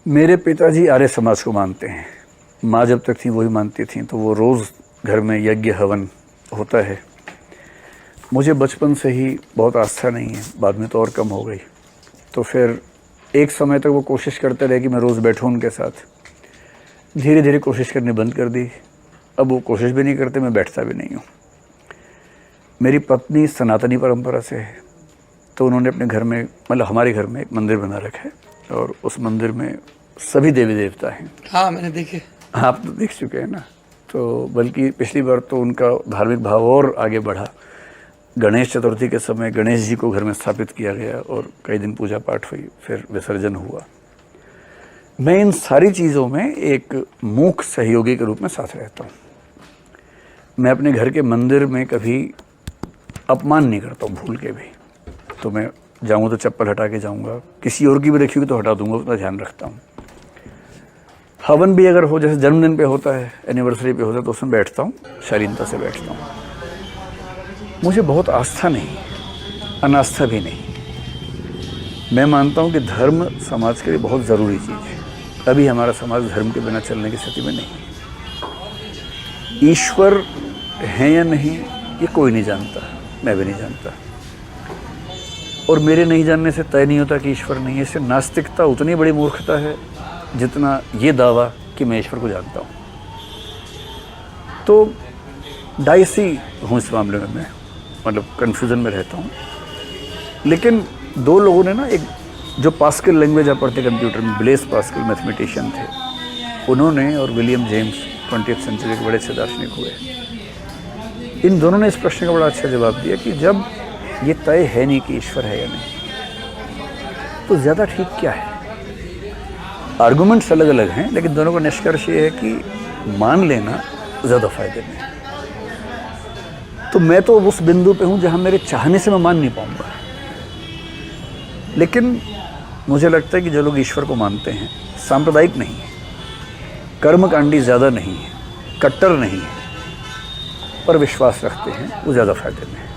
मेरे पिताजी आर्य समाज को मानते हैं। माँ जब तक थी वही मानती थी, तो वो रोज़ घर में यज्ञ हवन होता है। मुझे बचपन से ही बहुत आस्था नहीं है, बाद में तो और कम हो गई। तो फिर एक समय तक वो कोशिश करते रहे कि मैं रोज़ बैठूं उनके साथ। धीरे धीरे कोशिश करनी बंद कर दी। अब वो कोशिश भी नहीं करते, मैं बैठता भी नहीं हूँ। मेरी पत्नी सनातनी परंपरा से है, तो उन्होंने अपने घर में, मतलब हमारे घर में एक मंदिर बना रखा है, और उस मंदिर में सभी देवी देवता हैं। हाँ, मैंने देखे। आप तो देख चुके हैं ना। तो बल्कि पिछली बार तो उनका धार्मिक भाव और आगे बढ़ा। गणेश चतुर्थी के समय गणेश जी को घर में स्थापित किया गया और कई दिन पूजा पाठ हुई, फिर विसर्जन हुआ। मैं इन सारी चीज़ों में एक मूक सहयोगी के रूप में साथ रहता हूँ। मैं अपने घर के मंदिर में कभी अपमान नहीं करता हूँ, भूल के भी। तो मैं जाऊँ तो चप्पल हटा के जाऊँगा, किसी और की भी रखी हुई तो हटा दूँगा, उतना ध्यान रखता हूँ। हवन भी अगर हो, जैसे जन्मदिन पे होता है, एनिवर्सरी पे होता है, तो उसमें बैठता हूँ, शालीनता से बैठता हूँ। मुझे बहुत आस्था नहीं, अनास्था भी नहीं। मैं मानता हूँ कि धर्म समाज के लिए बहुत ज़रूरी चीज़ है। अभी हमारा समाज धर्म के बिना चलने की स्थिति में नहीं है। ईश्वर है या नहीं ये कोई नहीं जानता, मैं भी नहीं जानता, और मेरे नहीं जानने से तय नहीं होता कि ईश्वर नहीं है। इससे नास्तिकता उतनी बड़ी मूर्खता है जितना ये दावा कि मैं ईश्वर को जानता हूँ। तो डाइसी हूँ इस मामले में, मैं मतलब कन्फ्यूज़न में रहता हूँ। लेकिन दो लोगों ने ना, एक जो पास्कल लैंग्वेज आप पढ़ते कंप्यूटर में, ब्लेस पास्कल मैथमेटिशियन थे, उन्होंने, और विलियम जेम्स 20th सेंचुरी के बड़े अच्छे दार्शनिक हुए, इन दोनों ने इस प्रश्न का बड़ा अच्छा जवाब दिया कि जब ये तय है नहीं कि ईश्वर है या नहीं, तो ज़्यादा ठीक क्या है। आर्गूमेंट्स अलग अलग हैं, लेकिन दोनों का निष्कर्ष ये है कि मान लेना ज़्यादा फायदे में है। तो मैं तो उस बिंदु पे हूँ जहाँ मेरे चाहने से मैं मान नहीं पाऊँगा। लेकिन मुझे लगता है कि जो लोग ईश्वर को मानते हैं, सांप्रदायिक नहीं है, कर्मकांडी ज़्यादा नहीं है, कट्टर नहीं है, पर विश्वास रखते हैं, वो ज़्यादा फायदे में है।